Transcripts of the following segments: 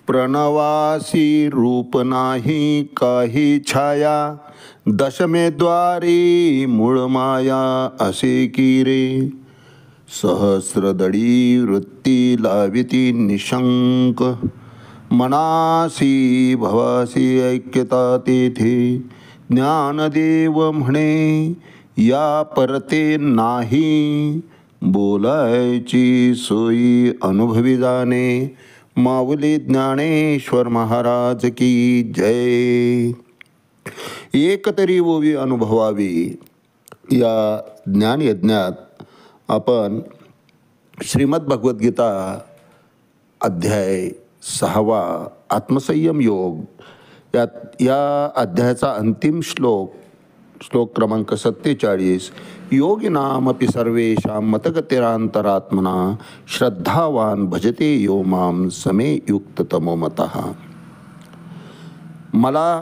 प्रणवासी रूप नाही काही छाया, दशमे द्वारी मूळ माया असे की रे. सहस्रदळी वृत्ती लाविती निशंक, मनासी भवासी ऐक्यता तेथे. ज्ञानदेव म्हणे या परते नाही, बोलायची सोयी अनुभवी जाणे. माऊली ज्ञानेश्वर महाराज की जय. एक तरी ओवी अनुभवावी या ज्ञानयज्ञात आपण श्रीमद भगवद्गीता अध्याय 6 आत्मसंयम योग या अध्यायाचा अंतिम श्लोक क्रमांक 47. योगिनामपि सर्वेषां मतगतिरांतरात्मना, श्रद्धावान भजते यो मां समे युक्ततमो मतः. मला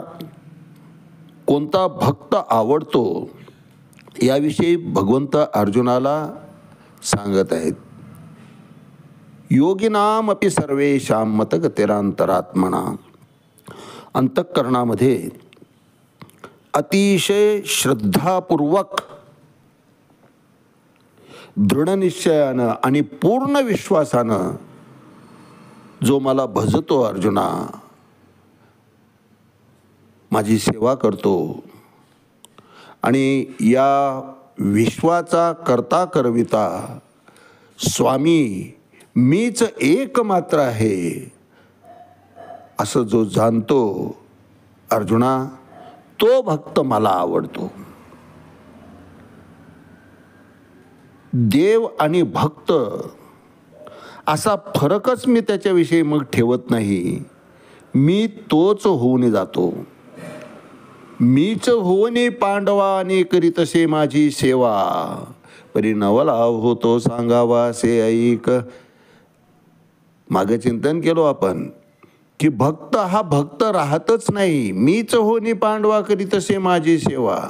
कोणता भक्त आवडतो याविषयी भगवंत अर्जुनाला सांगत आहेत. योगिनामपि सर्वेषां मतगतिरांतरात्मना, अंतःकरणामध्ये अतिशय श्रद्धापूर्वक, दृढनिश्चयानं आणि पूर्ण विश्वासानं जो मला भजतो, अर्जुना माझी सेवा करतो आणि या विश्वाचा करता करविता स्वामी मीच एकमात्र आहे असं जो जाणतो अर्जुना, तो भक्त मला आवडतो. देव आणि भक्त असा फरकच मी त्याच्याविषयी मग ठेवत नाही. मी तोच होऊन जातो. मीच होऊन पांडवा आणि करीतसे माझी सेवा, परी नवला होतो सांगावा से ऐक. मागे चिंतन केलो आपण की भक्त हा भक्त राहतच नाही. मीच होनी पांडवा करीतसे माझी सेवा.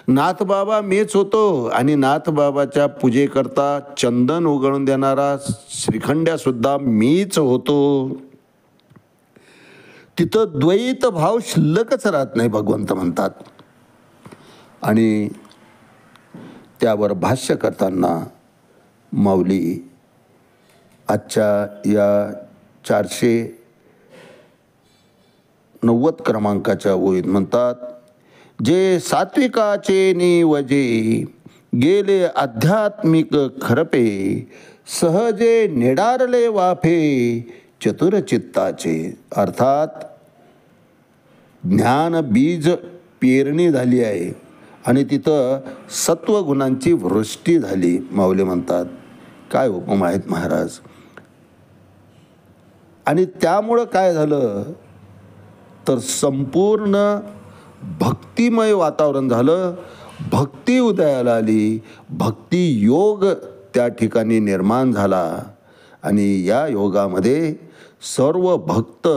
नाथबाबा मीच होतो आणि नाथबाबाच्या पूजेकरता चंदन उगळून देणारा श्रीखंड्यासुद्धा मीच होतो. तिथं द्वैत भाव शिल्लकच राहत नाही भगवंत म्हणतात. आणि त्यावर भाष्य करताना माऊली आजच्या या 490 क्रमांकाच्या ओळीत म्हणतात, जे सात्विकाचे निवजे गेले आध्यात्मिक खरपे, सहजे निडारले वाफे चतुरचित्ताचे. अर्थात ज्ञान बीज पेरणी झाली आहे आणि तिथं सत्वगुणांची वृष्टी झाली. माऊली म्हणतात काय उपमा आहेत महाराज. आणि त्यामुळं काय झालं तर संपूर्ण भक्तिमय वातावरण झालं. भक्ती उदयाला आली, भक्ती योग त्या ठिकाणी निर्माण झाला. आणि या योगामध्ये सर्व भक्त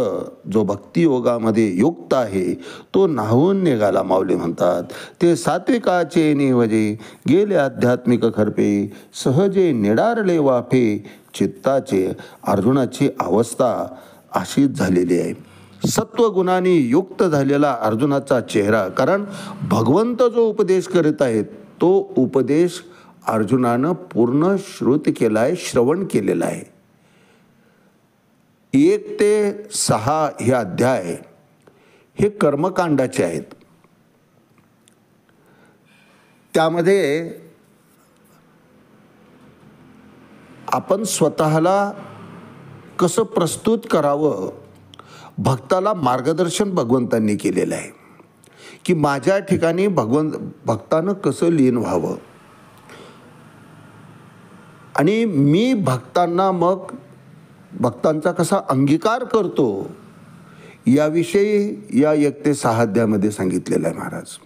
जो भक्ती योगामध्ये युक्त आहे तो न्हावून निघाला. माऊली म्हणतात ते सात्विकाचे निवजे गेले आध्यात्मिक खरपे, सहजे निडारले वाफे चित्ताचे. अर्जुनाची अवस्था अशीच झालेली आहे. सत्वगुणांनी युक्त झालेला अर्जुनाचा चेहरा. कारण भगवंत जो उपदेश करीत आहेत तो उपदेश अर्जुनानं पूर्ण श्रुत केला आहे, श्रवण केलेला आहे. 1 ते 6 हे अध्याय हे कर्मकांडाचे आहेत. त्यामध्ये आपण स्वतःला कसं प्रस्तुत करावं भक्ताला मार्गदर्शन भगवंतांनी केलेलं आहे. की माझ्या ठिकाणी भक्तानं कसं लीन व्हावं आणि मी भक्तांना मग भक्तांचा कसा अंगीकार करतो याविषयी या 1 ते 6 अध्यायामध्ये सांगितलेलं आहे महाराज.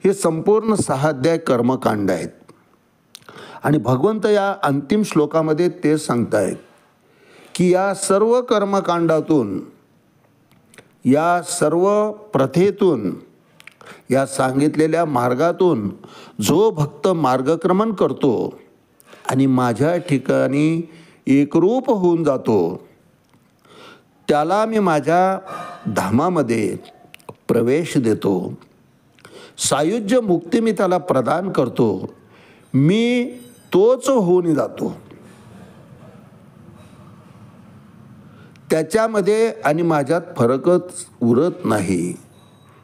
हे संपूर्ण 6 अध्याय कर्मकांड आहेत. आणि भगवंत या अंतिम श्लोकामध्ये ते सांगतायत की या सर्व कर्मकांडातून, या सर्व प्रथेतून, या सांगितलेल्या मार्गातून जो भक्त मार्गक्रमण करतो आणि माझ्या ठिकाणी एकरूप होऊन जातो त्याला मी माझ्या धामामध्ये प्रवेश देतो. सायुज्य मुक्ती मी त्याला प्रदान करतो. मी तोच होऊन जातो. त्याच्यामध्ये आणि माझ्यात फरकच उरत नाही.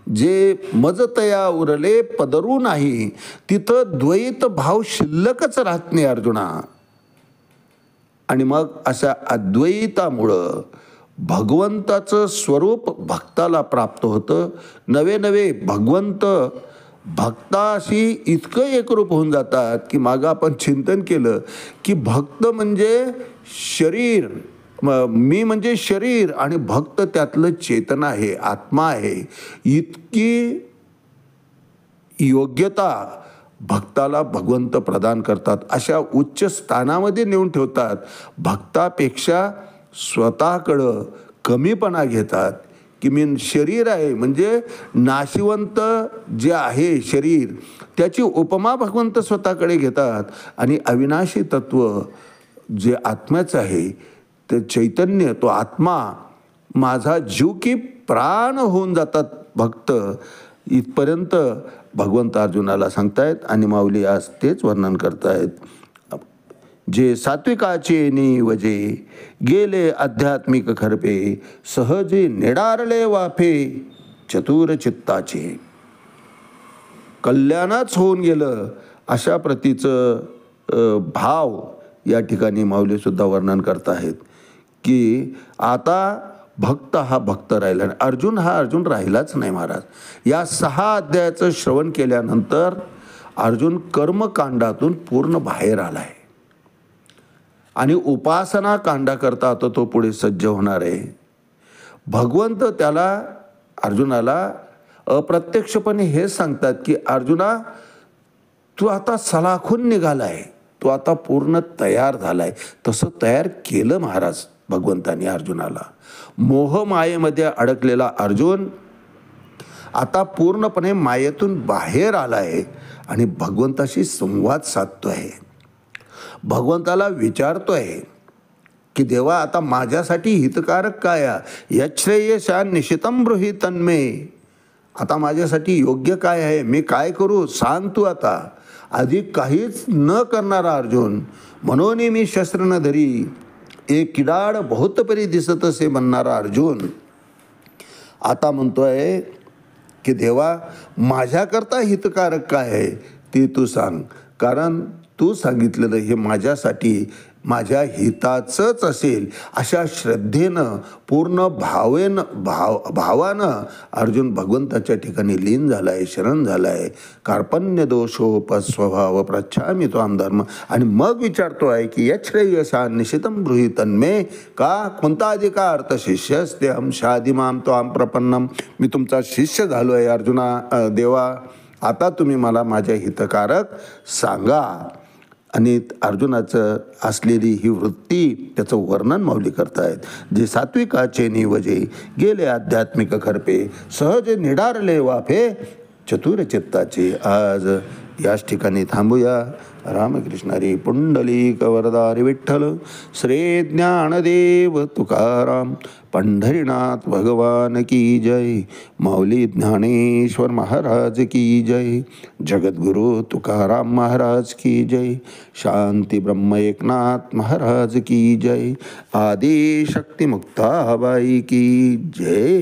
जे मजतया उरले पदरू नाही, तिथं द्वैत भाव शिल्लकच राहत नाही अर्जुना. आणि मग अशा अद्वैतामुळं भगवंताचं स्वरूप भक्ताला प्राप्त होतं. नवे नवे भगवंत भक्ताशी इतकं एकरूप होऊन जातात की मागं आपण चिंतन केलं की भक्त म्हणजे शरीर, मी म्हणजे शरीर आणि भक्त त्यातलं चेतना आहे, आत्मा आहे. इतकी योग्यता भक्ताला भगवंत प्रदान करतात. अशा उच्च स्थानामध्ये नेऊन ठेवतात. भक्तापेक्षा स्वतःकडं कमीपणा घेतात की मी शरीर आहे, म्हणजे नाशिवंत जे आहे शरीर त्याची उपमा भगवंत स्वतःकडे घेतात. आणि अविनाशी तत्व जे आत्म्याचं आहे, ते चैतन्य, तो आत्मा, माझा जीव की प्राण होऊन जातात भक्त. इथपर्यंत भगवंत अर्जुनाला सांगतायत आणि माऊली आज तेच वर्णन करतायत. जे सात्विकाचे निवजे गेले आध्यात्मिक खरपे, सहजे निडारले वाफे चतुर चित्ताचे. कल्याणच होऊन गेलं अशा प्रतीचं भाव या ठिकाणी माऊलीसुद्धा वर्णन करत आहेत की आता भक्त हा भक्त राहिला नाही, अर्जुन हा अर्जुन राहिलाच नाही महाराज. या 6 अध्यायाचं श्रवण केल्यानंतर अर्जुन कर्मकांडातून पूर्ण बाहेर आला आहे आणि उपासना कांडाकरता आता तो पुढे सज्ज होणार आहे. भगवंत त्याला अर्जुनाला अप्रत्यक्षपणे हे सांगतात की अर्जुना, तू आता सलाखून निघालाय, तू आता पूर्ण तयार झालाय. तसं तयार केलं महाराज भगवंतानी अर्जुनाला. मोहमायेमध्ये अडकलेला अर्जुन आता पूर्णपणे मायेतून बाहेर आलाय आणि भगवंताशी संवाद साधतोय. भगवंताला विचारतोय की देवा, आता माझ्यासाठी हितकारक काय आहे? यच्छ्रेयशा निशितम ब्रूहि तन्मे. आता माझ्यासाठी योग्य काय आहे, मी काय करू सांग तू. आता अधिक काहीच न करणारा अर्जुन, म्हणून मी शस्त्र न धरी एक किडाड बहुत परी दिसत असे म्हणणारा अर्जुन आता म्हणतोय की देवा, माझ्याकरता हितकारक काय आहे ते तू सांग. कारण तू सांगितलेलं हे माझ्यासाठी माझ्या हिताचंच असेल. अशा श्रद्धेनं, पूर्ण भावानं अर्जुन भगवंताच्या ठिकाणी लीन झाला आहे, शरण झाला आहे. कार्पण्य दोषोपस्वभाव प्रच्छामी त्वाम धर्म. आणि मग विचारतो आहे की यच्छ्रेयशा निशितम ब्रूहि तन्मे. का? कोणता अधिकार? तर शिष्यस्ते हम शादिमाम त्वाम प्रपन्नम. मी तुमचा शिष्य झालो आहे अर्जुना. देवा, आता तुम्ही मला माझ्या हितकारक सांगा. आणि अर्जुनाचं असलेली ही वृत्ती, त्याचं वर्णन माऊली करतायत. जे सात्विकाचे निवजे गेले आध्यात्मिक खरपे, सहज निडारले वाफे चतुर चित्ताचे. आज याच ठिकाणी थांबूया. रामकृष्ण हरी पुंडलिक वरदारी विठ्ठल. श्री ज्ञानदेव तुकाराम पंढरीनाथ भगवान की जय. माऊली ज्ञानेश्वर महाराज की जय. जगद्गुरु तुकाराम महाराज की जय. शांती ब्रह्म एकनाथ महाराज की जय. आदि शक्ती मुक्ताबाई की जय.